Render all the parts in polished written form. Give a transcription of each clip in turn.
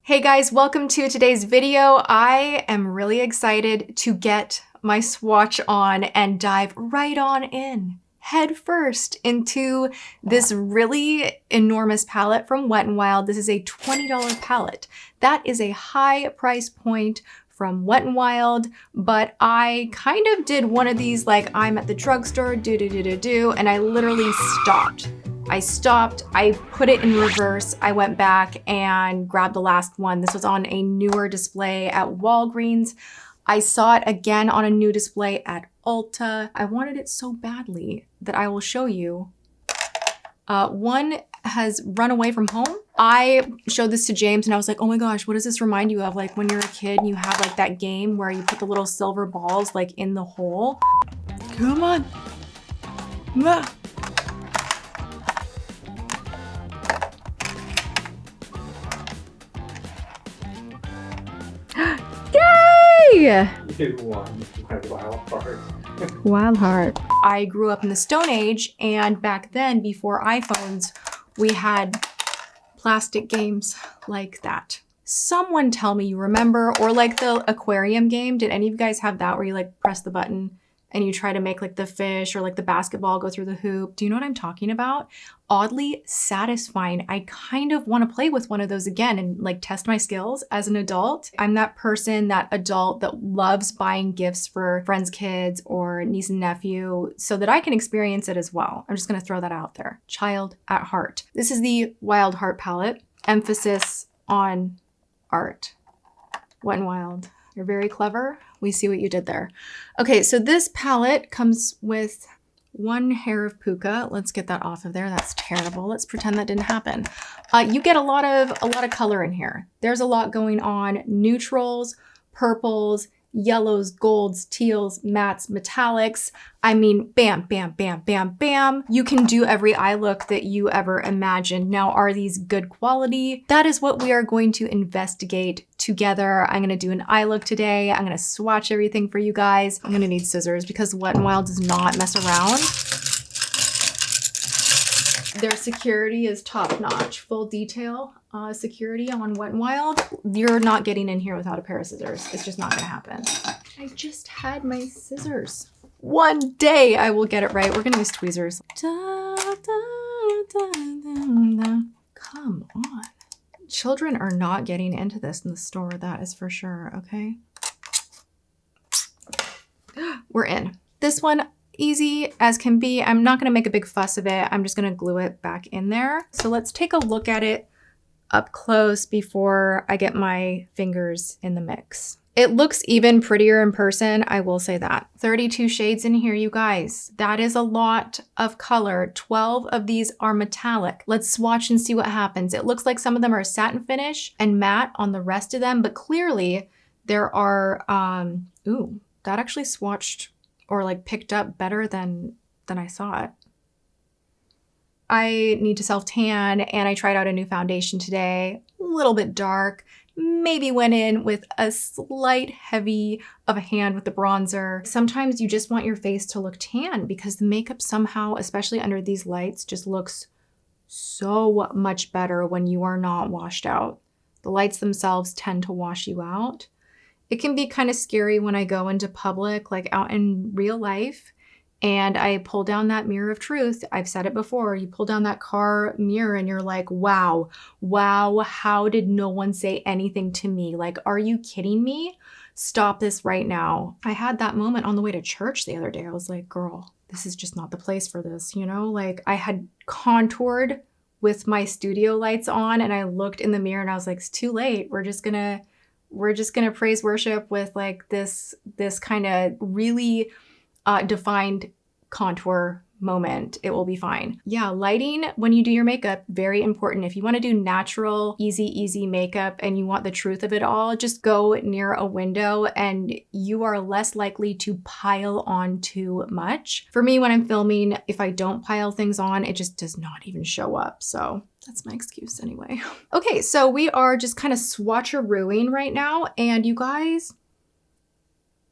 Hey guys, welcome to today's video. I am really excited to get my swatch on and dive right on in, head first, into this really enormous palette from Wet n Wild. This is a $20 palette. That is a high price point from Wet n Wild, but I kind of did one of these like I'm at the drugstore, and I literally stopped. I put it in reverse, I went back and grabbed the last one. This was on a newer display at Walgreens. I saw it again on a new display at Ulta. I wanted it so badly that I will show you. One has run away from home. I showed this to James and I was like, oh my gosh, what does this remind you of? Like when you're a kid and you have like that game where you put the little silver balls like in the hole. Come on. Ah. Yay! Wild heart. I grew up in the Stone Age, and back then, before iPhones, we had plastic games like that. Someone tell me you remember, or like the aquarium game. Did any of you guys have that where you like press the button and you try to make like the fish or like the basketball go through the hoop? Do you know what I'm talking about? Oddly satisfying. I kind of want to play with one of those again and like test my skills as an adult. I'm that person, that adult that loves buying gifts for friends' kids or niece and nephew so that I can experience it as well. I'm just going to throw that out there. Child at heart. This is the Wild Heart palette. Emphasis on art. Wet n Wild. You're very clever. We see what you did there. Okay, so this palette comes with one hair of puka. Let's get that off of there. That's terrible. Let's pretend that didn't happen. You get a lot of color in here. There's a lot going on. Neutrals, purples, yellows, golds, teals, mattes, metallics. I mean, bam, bam, bam, bam, bam. You can do every eye look that you ever imagined. Now, are these good quality? That is what we are going to investigate together. I'm gonna do an eye look today. I'm gonna swatch everything for you guys. I'm gonna need scissors because Wet n Wild does not mess around. Their security is top notch. Full detail security on Wet n Wild. You're not getting in here without a pair of scissors. It's just not gonna happen. I just had my scissors. One day I will get it right. We're gonna use tweezers. Da, da, da, da, da. Come on. Children are not getting into this in the store, that is for sure, okay? We're in. This one, easy as can be. I'm not gonna make a big fuss of it. I'm just gonna glue it back in there. So let's take a look at it up close before I get my fingers in the mix. It looks even prettier in person, I will say that. 32 shades in here, you guys. That is a lot of color. 12 of these are metallic. Let's swatch and see what happens. It looks like some of them are satin finish and matte on the rest of them, but clearly there are, ooh, that actually swatched or like picked up better than I saw it. I need to self-tan and I tried out a new foundation today, a little bit dark. Maybe went in with a slight heavy of a hand with the bronzer. Sometimes you just want your face to look tan because the makeup somehow, especially under these lights, just looks so much better when you are not washed out. The lights themselves tend to wash you out. It can be kind of scary when I go into public, like out in real life, and I pull down that mirror of truth. I've said it before, you pull down that car mirror and you're like, wow, how did no one say anything to me? Like, are you kidding me? Stop this right now. I had that moment on the way to church the other day. I was like, girl, this is just not the place for this, you know? Like I had contoured with my studio lights on and I looked in the mirror and I was like, it's too late. We're just gonna praise worship with like this kind of really defined contour moment. It will be fine. Yeah, lighting when you do your makeup, very important. If you want to do natural, easy makeup and you want the truth of it all, just go near a window and you are less likely to pile on too much. For me, when I'm filming, if I don't pile things on, it just does not even show up. So that's my excuse anyway. Okay, so we are just kind of swatcherooing right now. And you guys,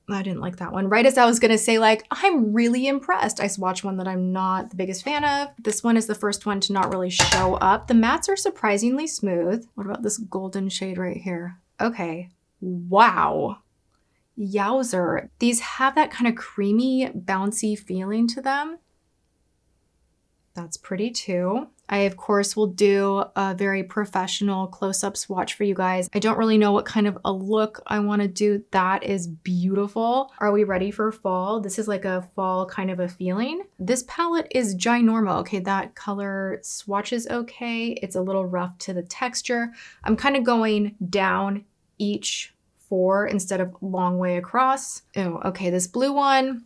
I didn't like that one. Right as I was gonna say, like, I'm really impressed, I swatched one that I'm not the biggest fan of. This one is the first one to not really show up. The mattes are surprisingly smooth. What about this golden shade right here? Okay, wow. Yowzer. These have that kind of creamy, bouncy feeling to them. That's pretty too. I, of course, will do a very professional close-up swatch for you guys. I don't really know what kind of a look I want to do. That is beautiful. Are we ready for fall? This is like a fall kind of a feeling. This palette is ginormo. Okay, that color swatch is okay. It's a little rough to the texture. I'm kind of going down each four instead of long way across. Oh, okay, this blue one.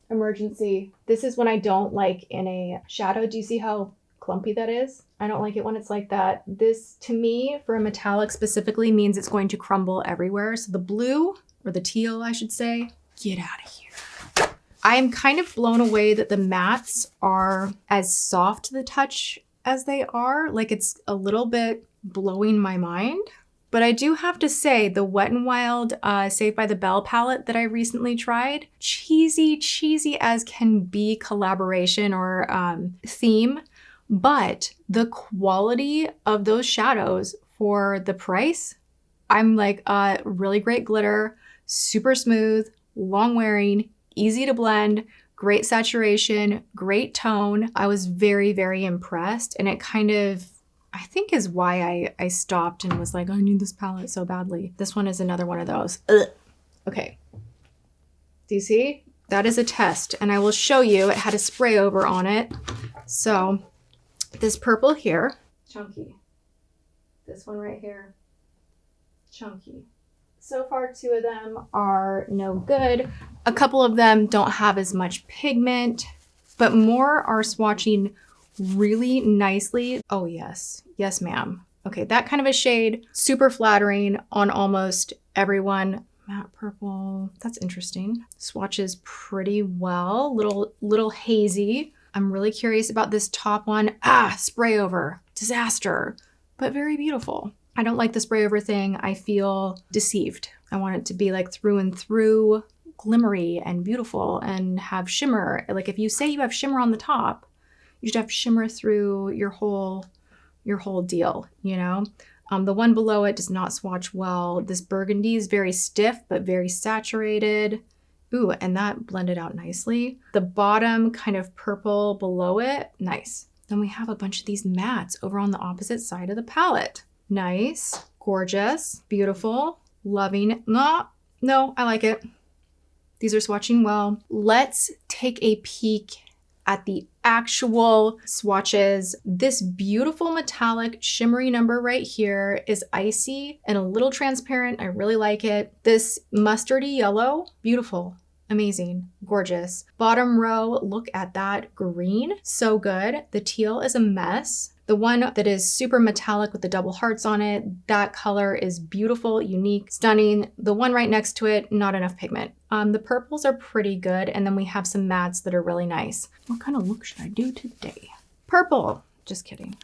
Emergency. This is when I don't like in a shadow. Do you see how clumpy that is? I don't like it when it's like that. This, to me, for a metallic specifically, means it's going to crumble everywhere. So the blue, or the teal, I should say, get out of here. I am kind of blown away that the mattes are as soft to the touch as they are. Like, it's a little bit blowing my mind. But I do have to say, the Wet n Wild Saved by the Bell palette that I recently tried, cheesy as can be collaboration or theme, but the quality of those shadows for the price, I'm like, really great glitter, super smooth, long wearing, easy to blend, great saturation, great tone. I was very, very impressed, and it kind of, I think, is why I stopped and was like, I need this palette so badly. This one is another one of those. Ugh. Okay. Do you see? That is a test, and I will show you. It had a spray over on it. So this purple here, chunky. This one right here, chunky. So far, 2 of them are no good. A couple of them don't have as much pigment, but more are swatching really nicely. Oh yes, yes ma'am. Okay, that kind of a shade, super flattering on almost everyone. Matte purple, that's interesting. Swatches pretty well, little hazy. I'm really curious about this top one. Spray over, disaster, but very beautiful. I don't like the spray over thing. I feel deceived. I want it to be like through and through glimmery and beautiful and have shimmer. Like, if you say you have shimmer on the top, you should have shimmer through your whole deal, you know? The one below it does not swatch well. This burgundy is very stiff, but very saturated. Ooh, and that blended out nicely. The bottom kind of purple below it, nice. Then we have a bunch of these mattes over on the opposite side of the palette. Nice, gorgeous, beautiful, loving it. No, I like it. These are swatching well. Let's take a peek at the actual swatches. This beautiful metallic shimmery number right here is icy and a little transparent. I really like it. This mustardy yellow, beautiful, amazing, gorgeous. Bottom row, look at that green, so good. The teal is a mess. The one that is super metallic with the double hearts on it, that color is beautiful, unique, stunning. The one right next to it, not enough pigment. The purples are pretty good, and then we have some mattes that are really nice. What kind of look should I do today? Purple, just kidding.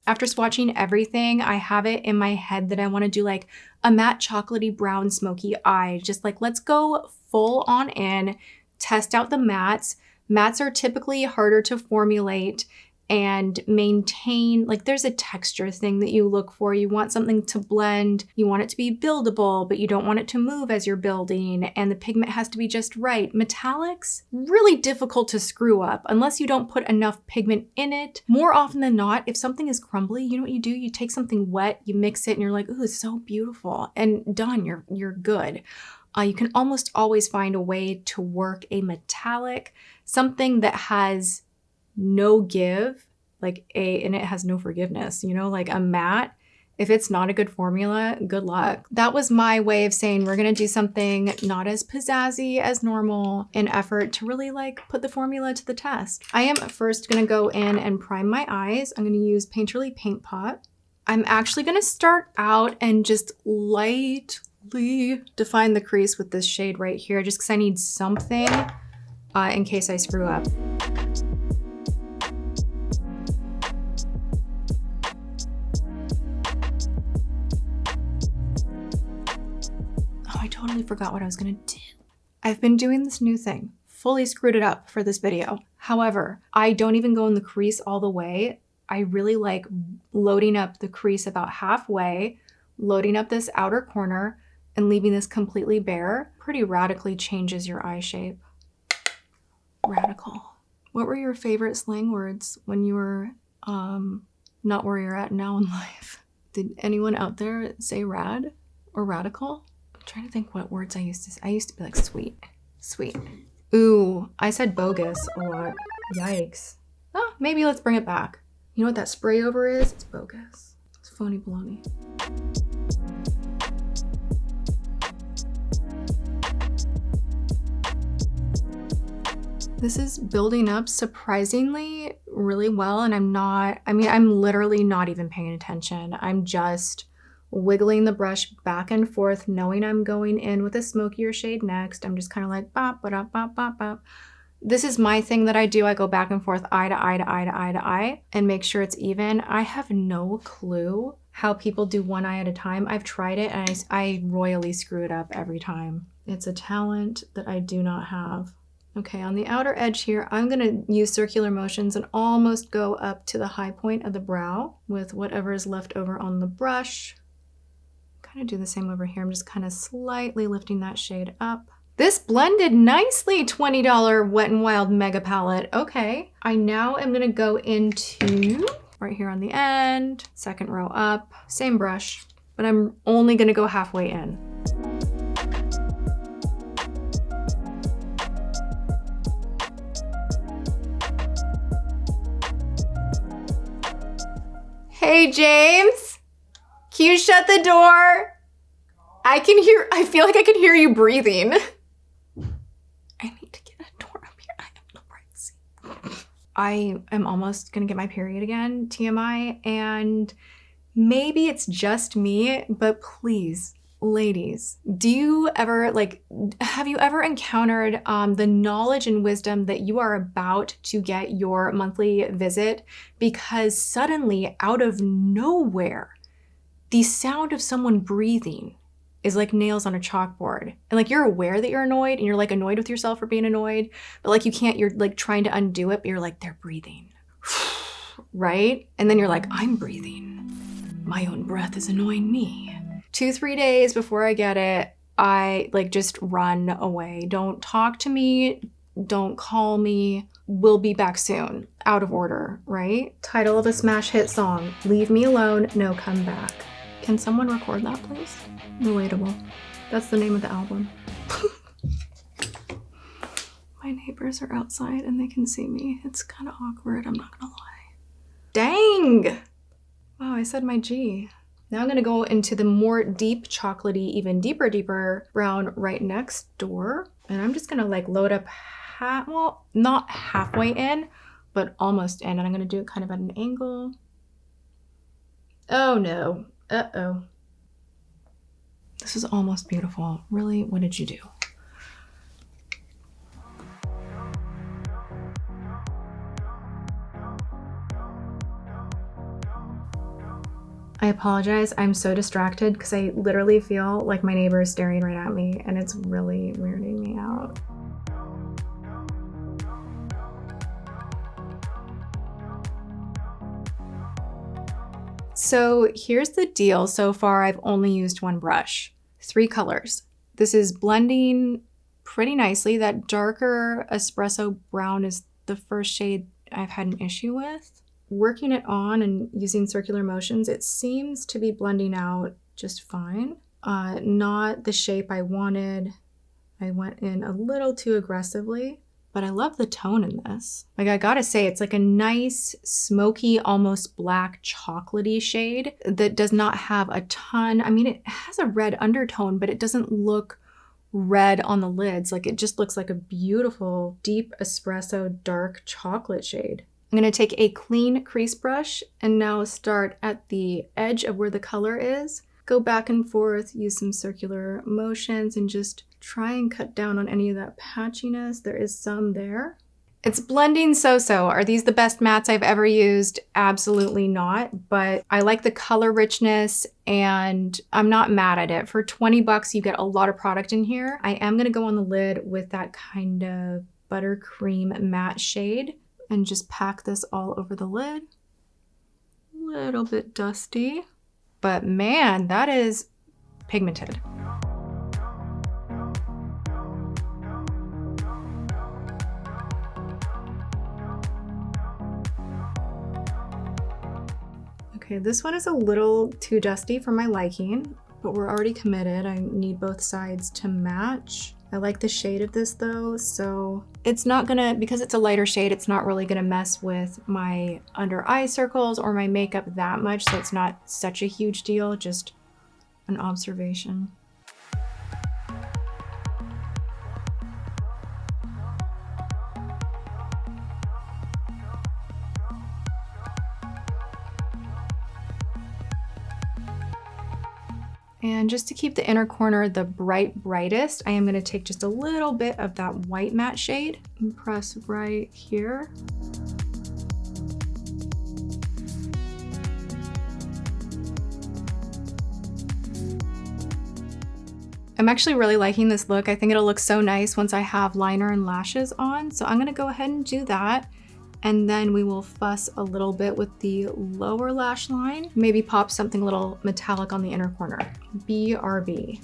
After swatching everything, I have it in my head that I want to do like a matte chocolatey brown smoky eye. Just like, let's go full on in, test out the mattes. Mattes are typically harder to formulate and maintain. Like, there's a texture thing that you look for. You want something to blend. You want it to be buildable, but you don't want it to move as you're building, and the pigment has to be just right. Metallics, really difficult to screw up unless you don't put enough pigment in it. More often than not, if something is crumbly, you know what you do? You take something wet, you mix it, and you're like, ooh, it's so beautiful, and done, you're good. You can almost always find a way to work a metallic, something that has no give, and it has no forgiveness, you know, like a matte. If it's not a good formula, good luck. That was my way of saying we're gonna do something not as pizzazzy as normal in effort to really like put the formula to the test. I am first gonna go in and prime my eyes. I'm gonna use Painterly Paint Pot. I'm actually gonna start out and just lightly define the crease with this shade right here, just because I need something in case I screw up. I totally forgot what I was gonna do. I've been doing this new thing, fully screwed it up for this video. However, I don't even go in the crease all the way. I really like loading up the crease about halfway, loading up this outer corner, and leaving this completely bare. Pretty radically changes your eye shape. Radical. What were your favorite slang words when you were not where you're at now in life? Did anyone out there say rad or radical? I'm trying to think what words I used to say. I used to be like sweet. Sweet. Ooh, I said bogus a lot. Yikes. Oh, maybe let's bring it back. You know what that spray over is? It's bogus. It's phony baloney. This is building up surprisingly really well, and I'm literally not even paying attention. I'm just wiggling the brush back and forth, knowing I'm going in with a smokier shade next. I'm just kind of like bop, bop, bop, bop, bop. This is my thing that I do. I go back and forth, eye to eye to eye to eye to eye, and make sure it's even. I have no clue how people do one eye at a time. I've tried it, and I royally screw it up every time. It's a talent that I do not have. Okay, on the outer edge here, I'm gonna use circular motions and almost go up to the high point of the brow with whatever is left over on the brush. Kind of do the same over here. I'm just kind of slightly lifting that shade up. This blended nicely, $20 Wet n Wild Mega Palette. Okay, I now am gonna go into right here on the end, second row up, same brush, but I'm only gonna go halfway in. Hey, James, can you shut the door? I feel like I can hear you breathing. I need to get a door up here. I have no privacy. I am almost gonna get my period again, TMI, and maybe it's just me, but please, ladies, do you ever, have you ever encountered the knowledge and wisdom that you are about to get your monthly visit because suddenly, out of nowhere, the sound of someone breathing is like nails on a chalkboard. And you're aware that you're annoyed and you're annoyed with yourself for being annoyed, but you can't, you're trying to undo it, but you're they're breathing, right? And then you're I'm breathing. My own breath is annoying me. 2-3 days before I get it, I just run away. Don't talk to me. Don't call me. We'll be back soon. Out of order, right? Title of a smash hit song, Leave Me Alone, No Come Back. Can someone record that, please? Relatable. That's the name of the album. My neighbors are outside and they can see me. It's kind of awkward, I'm not gonna lie. Dang! Wow, I said my G. Now I'm gonna go into the more deep chocolatey, even deeper brown right next door. And I'm just gonna load up, well, not halfway in, but almost in. And I'm gonna do it kind of at an angle. Oh no, uh-oh. This is almost beautiful. Really, what did you do? I apologize, I'm so distracted because I literally feel like my neighbor is staring right at me and it's really weirding me out. So here's the deal. So far, I've only used one brush, 3 colors. This is blending pretty nicely. That darker espresso brown is the first shade I've had an issue with. Working it on and using circular motions, it seems to be blending out just fine. Not the shape I wanted. I went in a little too aggressively, but I love the tone in this. I gotta say, it's a nice, smoky, almost black chocolatey shade that does not have a ton. It has a red undertone, but it doesn't look red on the lids. It just looks like a beautiful, deep espresso, dark chocolate shade. I'm gonna take a clean crease brush and now start at the edge of where the color is. Go back and forth, use some circular motions, and just try and cut down on any of that patchiness. There is some there. It's blending so-so. Are these the best mattes I've ever used? Absolutely not, but I like the color richness and I'm not mad at it. For 20 bucks, you get a lot of product in here. I am gonna go on the lid with that kind of buttercream matte shade and just pack this all over the lid. A little bit dusty, but man, that is pigmented. Okay, this one is a little too dusty for my liking, but we're already committed. I need both sides to match. I like the shade of this though, so it's not gonna, because it's a lighter shade, it's not really gonna mess with my under eye circles or my makeup that much, so it's not such a huge deal, just an observation. And just to keep the inner corner the brightest, I am gonna take just a little bit of that white matte shade and press right here. I'm actually really liking this look. I think it'll look so nice once I have liner and lashes on. So I'm gonna go ahead and do that. And then we will fuss a little bit with the lower lash line. Maybe pop something a little metallic on the inner corner. BRB.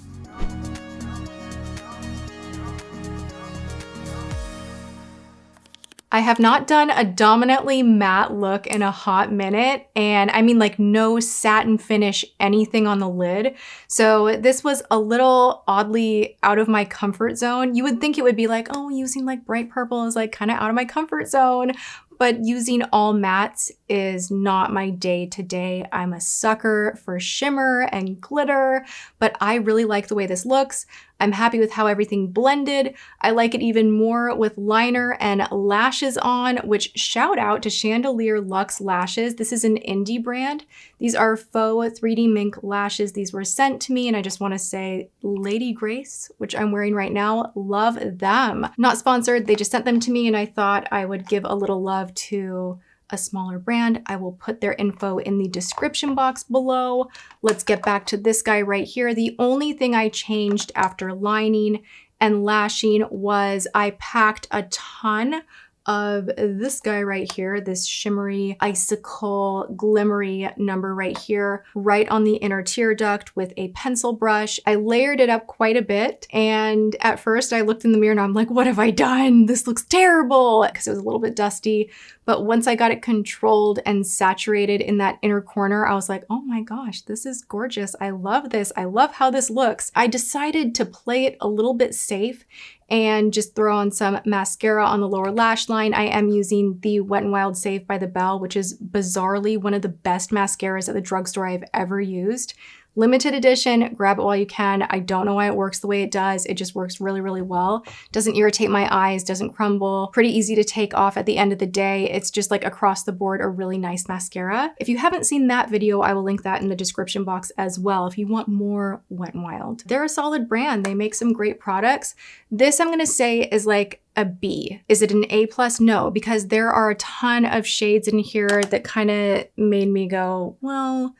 I have not done a dominantly matte look in a hot minute, and I mean like no satin finish anything on the lid. So this was a little oddly out of my comfort zone. You would think it would be like, oh, using like bright purple is like kind of out of my comfort zone, but using all mattes is not my day-to-day. I'm a sucker for shimmer and glitter, but I really like the way this looks. I'm happy with how everything blended. I like it even more with liner and lashes on, which shout out to Chandelier Luxe Lashes. This is an indie brand. These are faux 3D mink lashes. These were sent to me and I just wanna say Lady Grace, which I'm wearing right now, love them. Not sponsored, they just sent them to me and I thought I would give a little love to a smaller brand. I will put their info in the description box below. Let's get back to this guy right here. The only thing I changed after lining and lashing was I packed a ton of this guy right here, this shimmery icicle glimmery number right here, right on the inner tear duct with a pencil brush. I layered it up quite a bit, and at first I looked in the mirror and I'm like, what have I done? This looks terrible, because it was a little bit dusty. But once I got it controlled and saturated in that inner corner, I was like, oh my gosh, this is gorgeous. I love this. I love how this looks. I decided to play it a little bit safe and just throw on some mascara on the lower lash line. I am using the Wet n Wild Save by the Bell, which is bizarrely one of the best mascaras at the drugstore I've ever used. Limited edition, grab it while you can. I don't know why it works the way it does. It just works really, really well. Doesn't irritate my eyes, doesn't crumble. Pretty easy to take off at the end of the day. It's just like across the board, a really nice mascara. If you haven't seen that video, I will link that in the description box as well if you want more Wet n Wild. They're a solid brand. They make some great products. This I'm gonna say is like a B. Is it an A+? No, because there are a ton of shades in here that kind of made me go, well,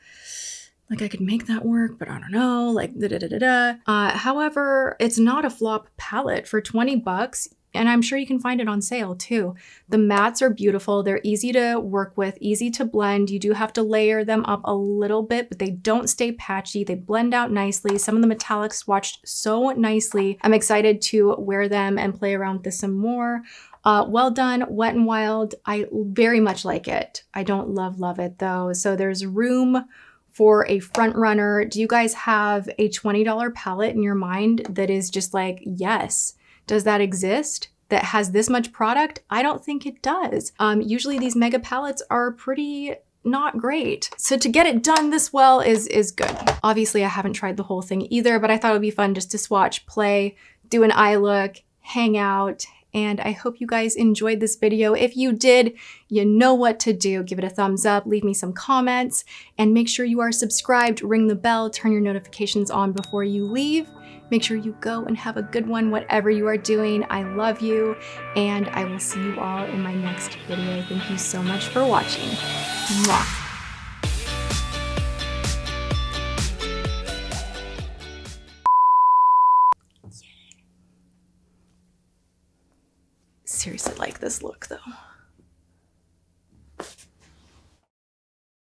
like I could make that work, but I don't know, like however, it's not a flop palette for 20 bucks. And I'm sure you can find it on sale too. The mattes are beautiful. They're easy to work with, easy to blend. You do have to layer them up a little bit, but they don't stay patchy. They blend out nicely. Some of the metallics swatched so nicely. I'm excited to wear them and play around with this some more. Well done, Wet n Wild. I very much like it. I don't love it though. So there's room for a front runner. Do you guys have a $20 palette in your mind that is just like, yes, does that exist? That has this much product? I don't think it does. Usually these mega palettes are pretty not great. So to get it done this well is good. Obviously I haven't tried the whole thing either, but I thought it would be fun just to swatch, play, do an eye look, hang out, and I hope you guys enjoyed this video. If you did, you know what to do. Give it a thumbs up, leave me some comments, and make sure you are subscribed, ring the bell, turn your notifications on before you leave. Make sure you go and have a good one, whatever you are doing. I love you, and I will see you all in my next video. Thank you so much for watching. Mwah. Seriously like this look though.